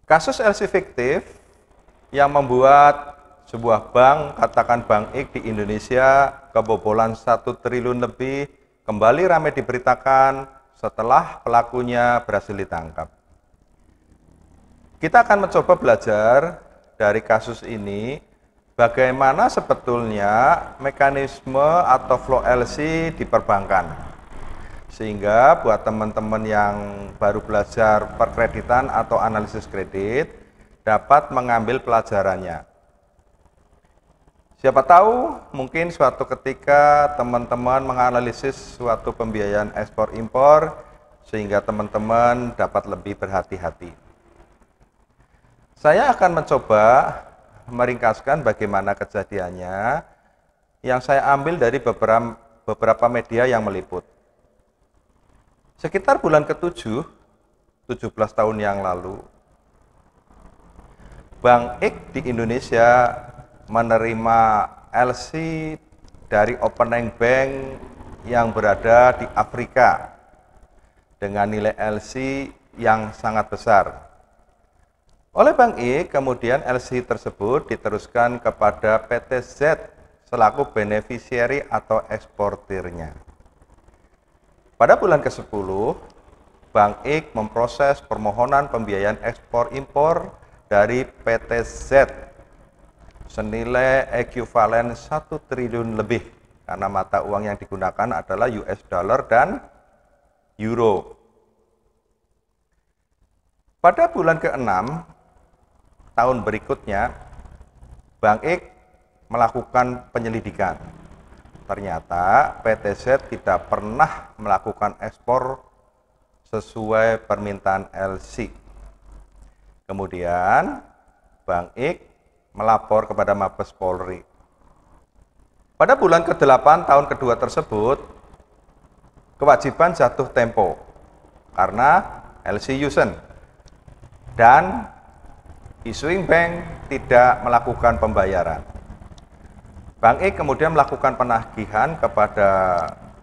Kasus LC fiktif yang membuat sebuah bank, katakan Bank X di Indonesia, kebobolan 1 triliun lebih, kembali ramai diberitakan setelah pelakunya berhasil ditangkap. Kita akan mencoba belajar dari kasus ini, bagaimana sebetulnya mekanisme atau flow LC di perbankan. Sehingga buat teman-teman yang baru belajar perkreditan atau analisis kredit dapat mengambil pelajarannya. Siapa tahu mungkin suatu ketika teman-teman menganalisis suatu pembiayaan ekspor impor sehingga teman-teman dapat lebih berhati-hati. Saya akan mencoba meringkaskan bagaimana kejadiannya yang saya ambil dari beberapa media yang meliput. Sekitar bulan ke-7, 17 tahun yang lalu, Bank X di Indonesia menerima LC dari opening bank yang berada di Afrika dengan nilai LC yang sangat besar. Oleh Bank X, kemudian LC tersebut diteruskan kepada PT Z selaku beneficiary atau eksportirnya. Pada bulan ke-10, Bank X memproses permohonan pembiayaan ekspor impor dari PT Z senilai ekuivalen 1 triliun lebih karena mata uang yang digunakan adalah US dollar dan euro. Pada bulan ke-6 tahun berikutnya, Bank X melakukan penyelidikan. Ternyata PT Z tidak pernah melakukan ekspor sesuai permintaan LC. Kemudian Bank X melapor kepada Mabes Polri. Pada bulan ke-8 tahun kedua tersebut, kewajiban jatuh tempo karena LC usant dan issuing bank tidak melakukan pembayaran. Bank X kemudian melakukan penagihan kepada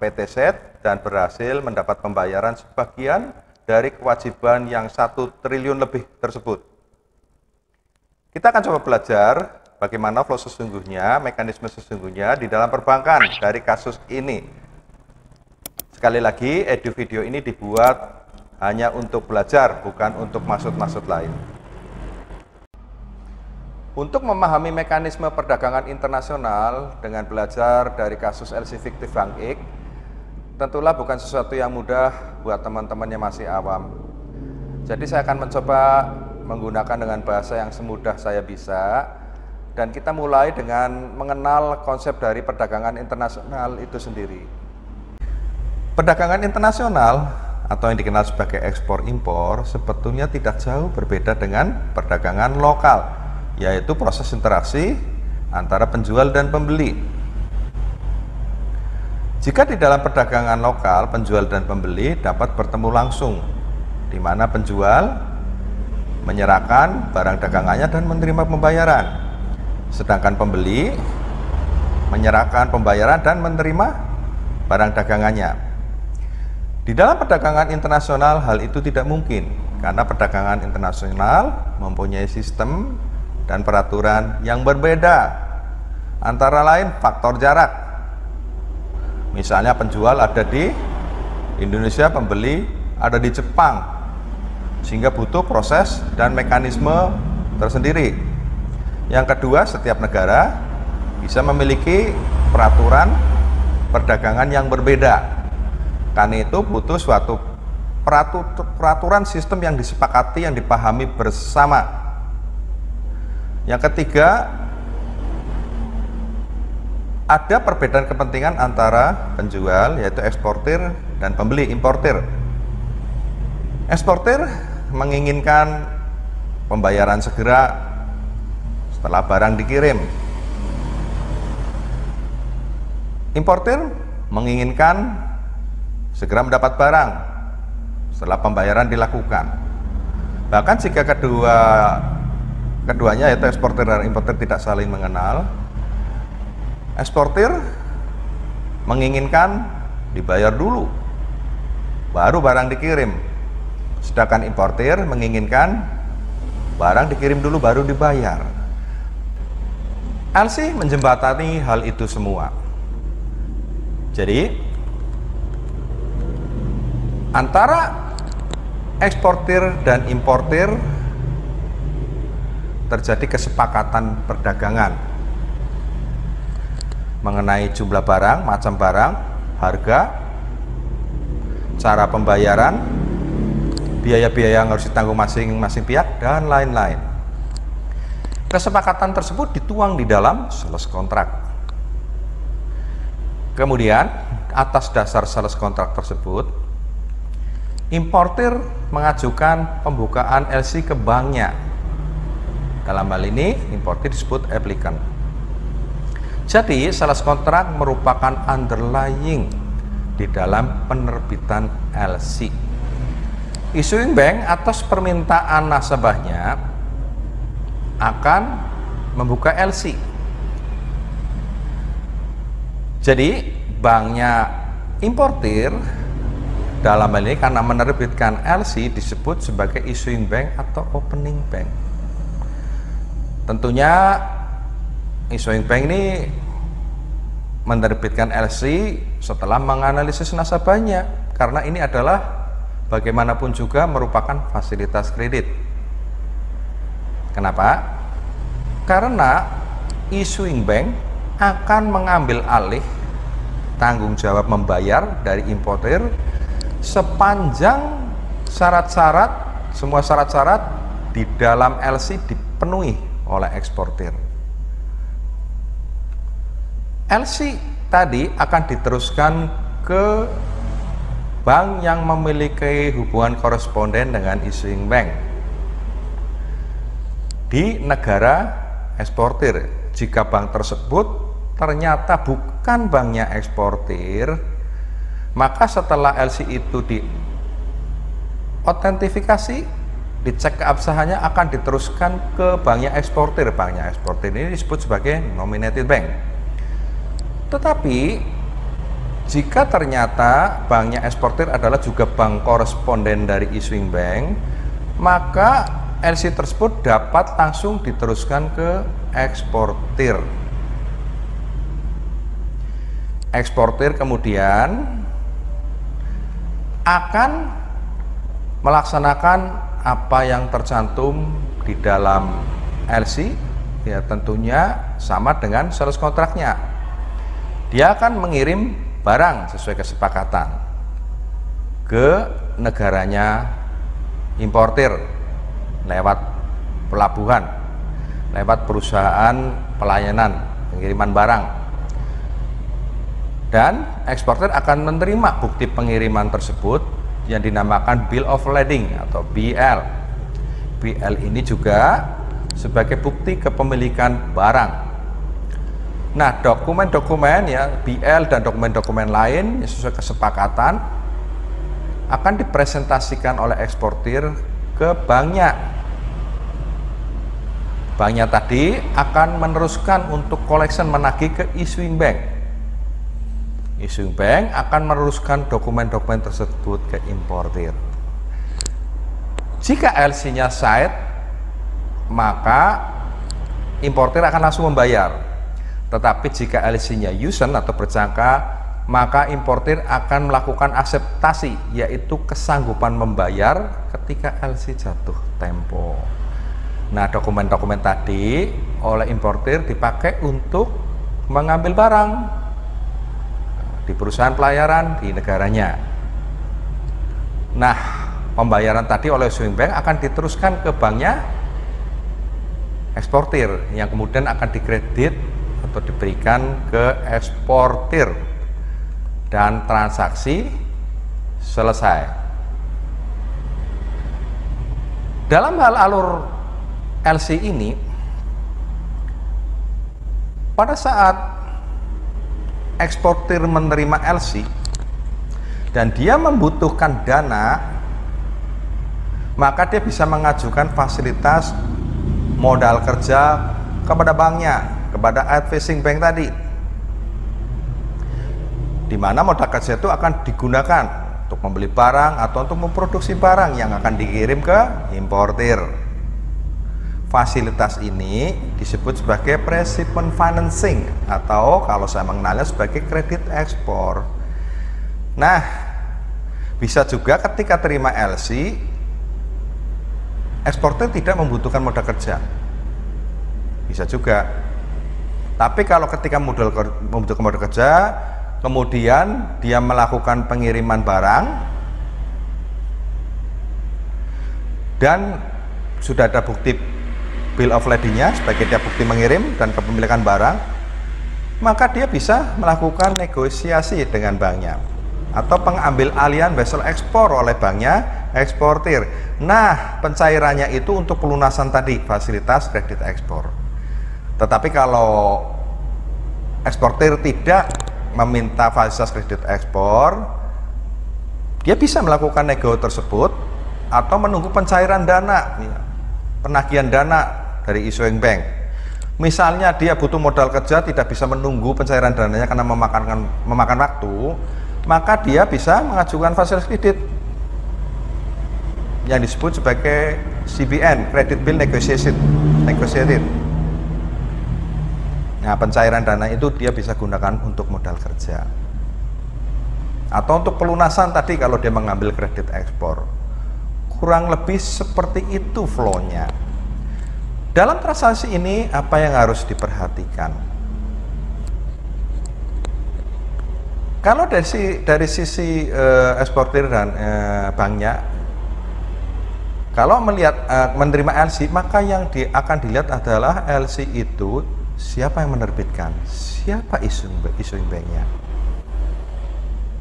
PT Z dan berhasil mendapat pembayaran sebagian dari kewajiban yang 1 triliun lebih tersebut. Kita akan coba belajar bagaimana flow sesungguhnya, mekanisme sesungguhnya di dalam perbankan dari kasus ini. Sekali lagi, edu video ini dibuat hanya untuk belajar, bukan untuk maksud-maksud lain. Untuk memahami mekanisme perdagangan internasional dengan belajar dari kasus LC fiktif Bank X, tentulah bukan sesuatu yang mudah buat teman-teman yang masih awam. Jadi saya akan mencoba menggunakan dengan bahasa yang semudah saya bisa, dan kita mulai dengan mengenal konsep dari perdagangan internasional itu sendiri. Perdagangan internasional atau yang dikenal sebagai ekspor impor sebetulnya tidak jauh berbeda dengan perdagangan lokal, yaitu proses interaksi antara penjual dan pembeli. Jika di dalam perdagangan lokal, penjual dan pembeli dapat bertemu langsung, di mana penjual menyerahkan barang dagangannya dan menerima pembayaran, sedangkan pembeli menyerahkan pembayaran dan menerima barang dagangannya. Di dalam perdagangan internasional, hal itu tidak mungkin, karena perdagangan internasional mempunyai sistem dan peraturan yang berbeda, antara lain faktor jarak. Misalnya penjual ada di Indonesia, pembeli ada di Jepang, sehingga butuh proses dan mekanisme tersendiri. Yang kedua, setiap negara bisa memiliki peraturan perdagangan yang berbeda. Karena itu butuh suatu peraturan sistem yang disepakati, yang dipahami bersama. Yang ketiga, ada perbedaan kepentingan antara penjual, yaitu eksportir, dan pembeli, importir. Eksportir menginginkan pembayaran segera setelah barang dikirim. Importir menginginkan segera mendapat barang setelah pembayaran dilakukan. Bahkan jika keduanya, yaitu eksportir dan importir, tidak saling mengenal, eksportir menginginkan dibayar dulu baru barang dikirim, sedangkan importir menginginkan barang dikirim dulu baru dibayar. LC menjembatani hal itu semua. Jadi antara eksportir dan importir terjadi kesepakatan perdagangan mengenai jumlah barang, macam barang, harga, cara pembayaran, biaya-biaya yang harus ditanggung masing-masing pihak, dan lain-lain. Kesepakatan tersebut dituang di dalam sales kontrak. Kemudian, atas dasar sales kontrak tersebut, importir mengajukan pembukaan LC ke banknya. Dalam hal ini, importir disebut applicant. Jadi, sales kontrak merupakan underlying di dalam penerbitan LC. Issuing bank atas permintaan nasabahnya akan membuka LC. Jadi, banknya importir dalam hal ini karena menerbitkan LC disebut sebagai issuing bank atau opening bank. Tentunya issuing bank ini menerbitkan LC setelah menganalisis nasabahnya, karena ini adalah bagaimanapun juga merupakan fasilitas kredit. Kenapa? Karena issuing bank akan mengambil alih tanggung jawab membayar dari importir sepanjang semua syarat-syarat di dalam LC dipenuhi oleh eksportir. LC tadi akan diteruskan ke bank yang memiliki hubungan koresponden dengan issuing bank di negara eksportir. Jika bank tersebut ternyata bukan banknya eksportir, maka setelah LC itu diotentifikasi, dicek keabsahannya, akan diteruskan ke banknya eksportir. Banknya eksportir ini disebut sebagai nominated bank. Tetapi jika ternyata banknya eksportir adalah juga bank koresponden dari issuing bank, maka LC tersebut dapat langsung diteruskan ke eksportir. Eksportir kemudian akan melaksanakan apa yang tercantum di dalam LC, ya tentunya sama dengan sales kontraknya. Dia akan mengirim barang sesuai kesepakatan ke negaranya importir lewat pelabuhan, lewat perusahaan pelayanan pengiriman barang, dan eksportir akan menerima bukti pengiriman tersebut yang dinamakan Bill of Lading atau BL. BL ini juga sebagai bukti kepemilikan barang. Nah, dokumen-dokumen ya BL dan dokumen-dokumen lain sesuai kesepakatan akan dipresentasikan oleh eksportir ke banknya. Banknya tadi akan meneruskan untuk collection, menagih ke issuing bank. Issuing bank akan meneruskan dokumen-dokumen tersebut ke importir. Jika LC-nya side, maka importir akan langsung membayar. Tetapi jika LC-nya usant atau berjangka, maka importir akan melakukan akseptasi, yaitu kesanggupan membayar ketika LC jatuh tempo. Nah, dokumen-dokumen tadi oleh importir dipakai untuk mengambil barang di perusahaan pelayaran di negaranya. Nah, pembayaran tadi oleh issuing bank akan diteruskan ke banknya eksportir, yang kemudian akan dikredit atau diberikan ke eksportir, dan transaksi selesai. Dalam hal alur LC ini, pada saat eksportir menerima LC dan dia membutuhkan dana, maka dia bisa mengajukan fasilitas modal kerja kepada banknya, kepada advising bank tadi, di mana modal kerja itu akan digunakan untuk membeli barang atau untuk memproduksi barang yang akan dikirim ke importir. Fasilitas ini disebut sebagai precipient financing atau kalau saya mengenalnya sebagai kredit ekspor. Nah, bisa juga ketika terima LC, eksportir tidak membutuhkan modal kerja. Bisa juga. Tapi kalau ketika membutuhkan modal kerja, kemudian dia melakukan pengiriman barang dan sudah ada bukti bill of lading-nya sebagai dia bukti mengirim dan kepemilikan barang, maka dia bisa melakukan negosiasi dengan banknya atau pengambil alihan vessel ekspor oleh banknya eksportir. Nah, pencairannya itu untuk pelunasan tadi fasilitas kredit ekspor. Tetapi kalau eksportir tidak meminta fasilitas kredit ekspor, dia bisa melakukan nego tersebut atau menunggu pencairan dana, penagihan dana dari issuing bank. Misalnya dia butuh modal kerja, tidak bisa menunggu pencairan dananya karena memakan waktu, maka dia bisa mengajukan fasilitas kredit yang disebut sebagai CBN, Credit Bill Negotiated. Nah, pencairan dana itu dia bisa gunakan untuk modal kerja atau untuk pelunasan tadi kalau dia mengambil kredit ekspor. Kurang lebih seperti itu flow-nya. Dalam transaksi ini apa yang harus diperhatikan? Kalau dari sisi eksportir dan banknya, kalau melihat menerima LC, maka yang akan dilihat adalah LC itu siapa yang menerbitkan, siapa issuing banknya.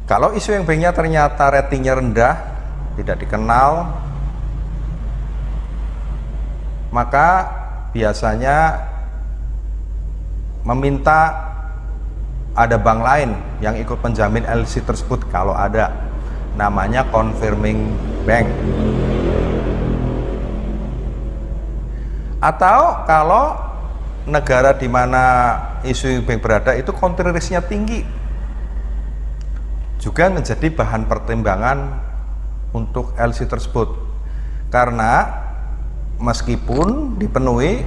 Kalau issuing banknya ternyata ratingnya rendah, tidak dikenal, maka biasanya meminta ada bank lain yang ikut menjamin LC tersebut kalau ada, namanya confirming bank. Atau kalau negara di mana issuing bank berada itu country risk-nya tinggi, juga menjadi bahan pertimbangan untuk LC tersebut, karena meskipun dipenuhi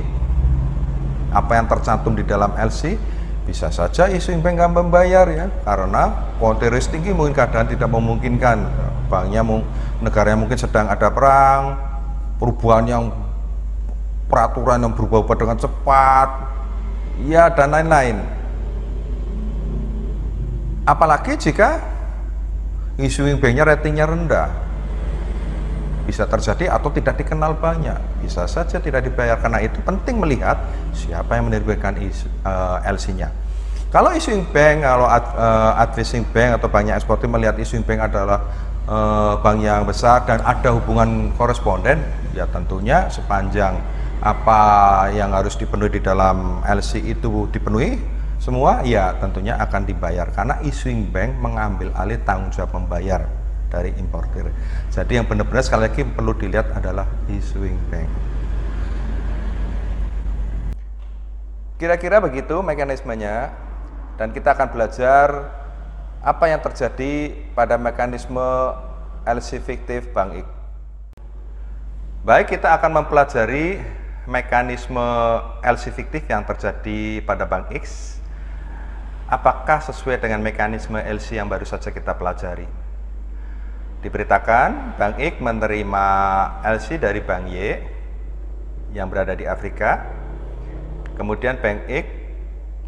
apa yang tercantum di dalam LC, bisa saja issuing bank nggak membayar ya, karena country risk tinggi, mungkin keadaan tidak memungkinkan, banknya negaranya mungkin sedang ada perang, peraturan yang berubah-ubah dengan cepat, ya, dan lain-lain. Apalagi jika issuing banknya ratingnya rendah, bisa terjadi atau tidak dikenal banyak, bisa saja tidak dibayar. Karena itu penting melihat siapa yang menerbitkan LC-nya. Kalau issuing bank, kalau advising bank atau banknya eksportir melihat issuing bank adalah bank yang besar dan ada hubungan koresponden, ya tentunya sepanjang apa yang harus dipenuhi di dalam LC itu dipenuhi semua, ya tentunya akan dibayar, karena issuing bank mengambil alih tanggung jawab membayar dari importir. Jadi yang benar-benar sekali lagi perlu dilihat adalah issuing bank. Kira-kira begitu mekanismenya, dan kita akan belajar apa yang terjadi pada mekanisme LC fiktif Bank X. Baik, kita akan mempelajari mekanisme LC fiktif yang terjadi pada Bank X. Apakah sesuai dengan mekanisme LC yang baru saja kita pelajari? Diberitakan Bank X menerima LC dari Bank Y yang berada di Afrika. Kemudian Bank X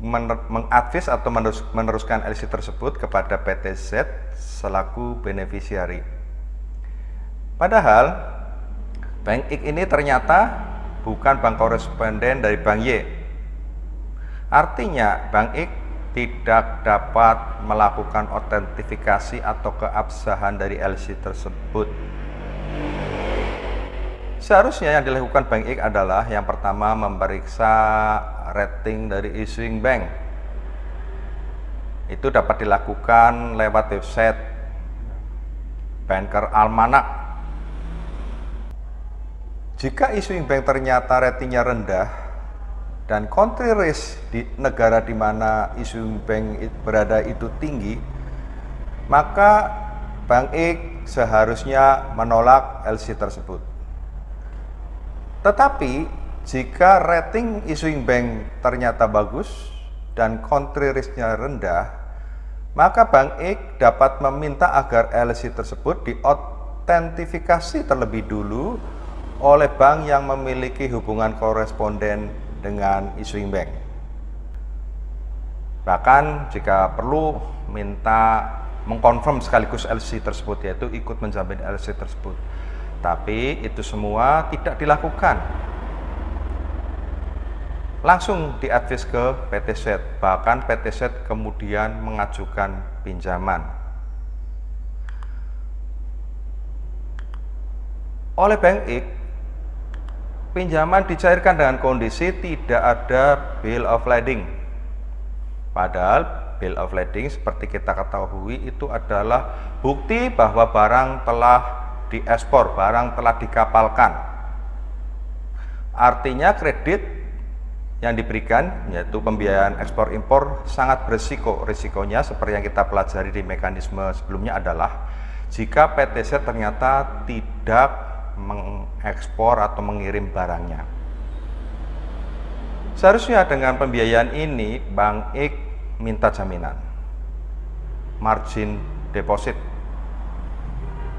mengadvis atau meneruskan LC tersebut kepada PT Z selaku beneficiary. Padahal Bank X ini ternyata bukan bank koresponden dari Bank Y. Artinya Bank X tidak dapat melakukan autentifikasi atau keabsahan dari LC tersebut. Seharusnya yang dilakukan Bank X adalah yang pertama memeriksa rating dari issuing bank. Itu dapat dilakukan lewat website Banker Almanac. Jika issuing bank ternyata ratingnya rendah dan country risk di negara di mana issuing bank berada itu tinggi, maka Bank X seharusnya menolak LC tersebut. Tetapi Jika rating issuing bank ternyata bagus dan country risk-nya rendah, maka Bank X dapat meminta agar LC tersebut diautentifikasi terlebih dulu oleh bank yang memiliki hubungan koresponden dengan issuing bank. Bahkan jika perlu minta mengkonfirm sekaligus LC tersebut, yaitu ikut menjamin LC tersebut. Tapi itu semua tidak dilakukan. Langsung diadvis ke PTZ, bahkan PTZ kemudian mengajukan pinjaman. Oleh Bank X, pinjaman dicairkan dengan kondisi tidak ada bill of lading. Padahal bill of lading seperti kita ketahui itu adalah bukti bahwa barang telah diekspor, barang telah dikapalkan. Artinya kredit yang diberikan, yaitu pembiayaan ekspor impor, sangat berisiko. Risikonya seperti yang kita pelajari di mekanisme sebelumnya adalah jika PTZ ternyata tidak mengekspor atau mengirim barangnya. Seharusnya dengan pembiayaan ini Bank X minta jaminan margin deposit,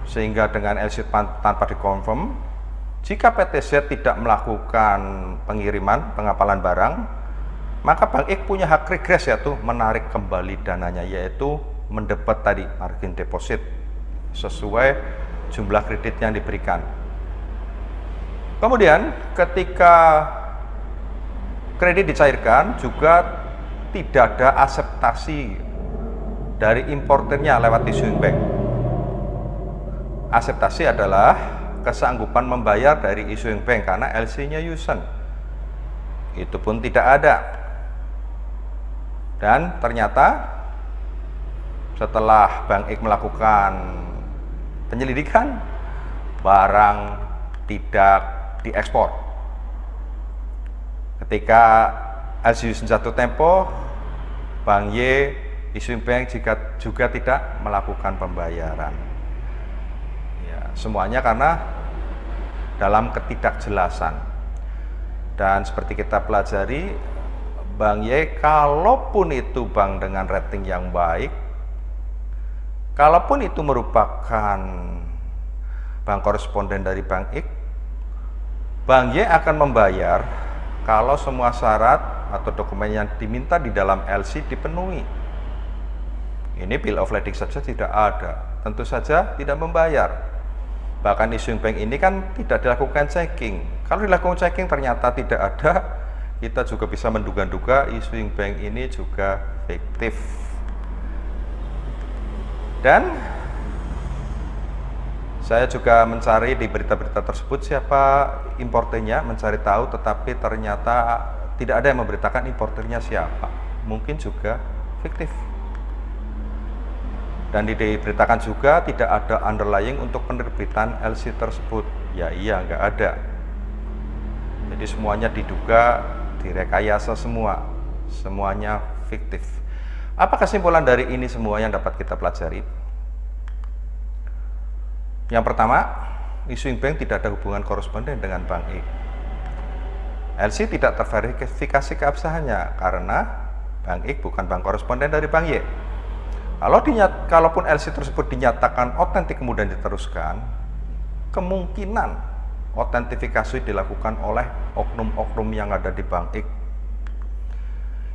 sehingga dengan LC tanpa dikonfirm, jika PTZ tidak melakukan pengiriman, pengapalan barang, maka Bank X punya hak regress, yaitu menarik kembali dananya, yaitu mendapat tadi margin deposit sesuai jumlah kredit yang diberikan. Kemudian ketika kredit dicairkan juga tidak ada akseptasi dari importernya lewat issuing bank. Akseptasi adalah kesanggupan membayar dari issuing bank karena LC-nya Yusen. Itu pun tidak ada. Dan ternyata setelah Bank X melakukan penyelidikan, barang tidak diekspor. Ketika LC Yusen jatuh tempo, Bank Y, issuing bank juga tidak melakukan pembayaran. Semuanya karena dalam ketidakjelasan. Dan seperti kita pelajari, Bank Y, kalaupun itu bank dengan rating yang baik, kalaupun itu merupakan bank koresponden dari Bank X, Bank Y akan membayar kalau semua syarat atau dokumen yang diminta di dalam LC dipenuhi. Ini bill of lading saja tidak ada, tentu saja tidak membayar. Bahkan issuing bank ini kan tidak dilakukan checking. Kalau dilakukan checking ternyata tidak ada, kita juga bisa menduga-duga issuing bank ini juga fiktif. Dan saya juga mencari di berita-berita tersebut siapa importernya, mencari tahu, tetapi ternyata tidak ada yang memberitakan importernya siapa. Mungkin juga fiktif. Dan diberitakan juga tidak ada underlying untuk penerbitan LC tersebut. Ya iya, nggak ada. Jadi semuanya diduga, direkayasa semua. Semuanya fiktif. Apa kesimpulan dari ini semua yang dapat kita pelajari? Yang pertama, issuing bank tidak ada hubungan koresponden dengan Bank X. LC tidak terverifikasi keabsahannya karena Bank X bukan bank koresponden dari Bank Y. Kalaupun LC tersebut dinyatakan otentik kemudian diteruskan, kemungkinan otentifikasi dilakukan oleh oknum-oknum yang ada di Bank X.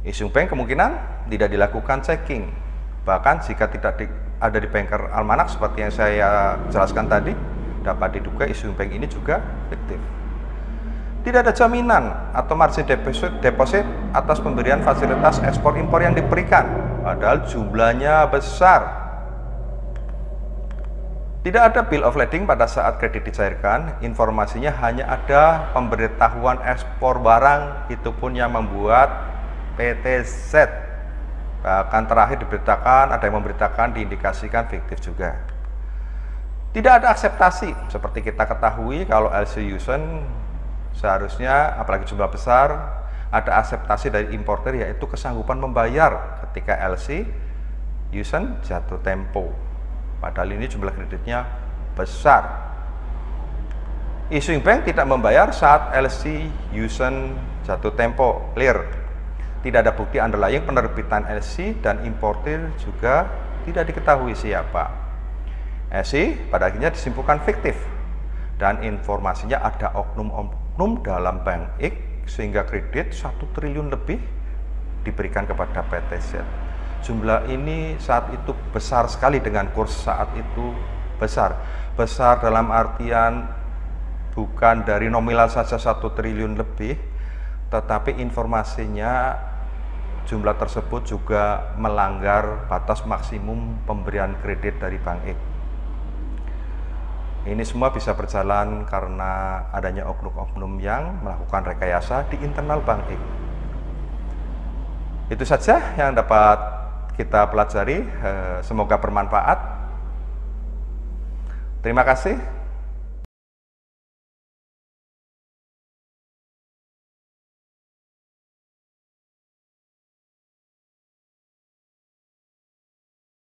Issuing bank kemungkinan tidak dilakukan checking. Bahkan jika tidak ada di banker almanak seperti yang saya jelaskan tadi, dapat diduga issuing bank ini juga fiktif. Tidak ada jaminan atau margin deposit atas pemberian fasilitas ekspor impor yang diberikan, padahal jumlahnya besar. Tidak ada bill of lading pada saat kredit dicairkan, informasinya hanya ada pemberitahuan ekspor barang, itu pun yang membuat PTZ. Bahkan terakhir diberitakan, ada yang memberitakan, diindikasikan fiktif juga. Tidak ada akseptasi, seperti kita ketahui kalau LC Yusen seharusnya, apalagi jumlah besar, ada akseptasi dari importer, yaitu kesanggupan membayar ketika LC Yusen jatuh tempo. Padahal ini jumlah kreditnya besar. Issuing bank tidak membayar saat LC Houston jatuh tempo, clear. Tidak ada bukti underlying penerbitan LC dan importir juga tidak diketahui siapa. LC pada akhirnya disimpulkan fiktif dan informasinya ada oknum-oknum dalam bank X sehingga kredit 1 triliun lebih diberikan kepada PTZ. Jumlah ini saat itu besar sekali dengan kurs saat itu besar. Besar dalam artian bukan dari nominal saja 1 triliun lebih, tetapi informasinya jumlah tersebut juga melanggar batas maksimum pemberian kredit dari Bank X. Ini semua bisa berjalan karena adanya oknum-oknum yang melakukan rekayasa di internal Bank X. Itu saja yang dapat kita pelajari, semoga bermanfaat. Terima kasih.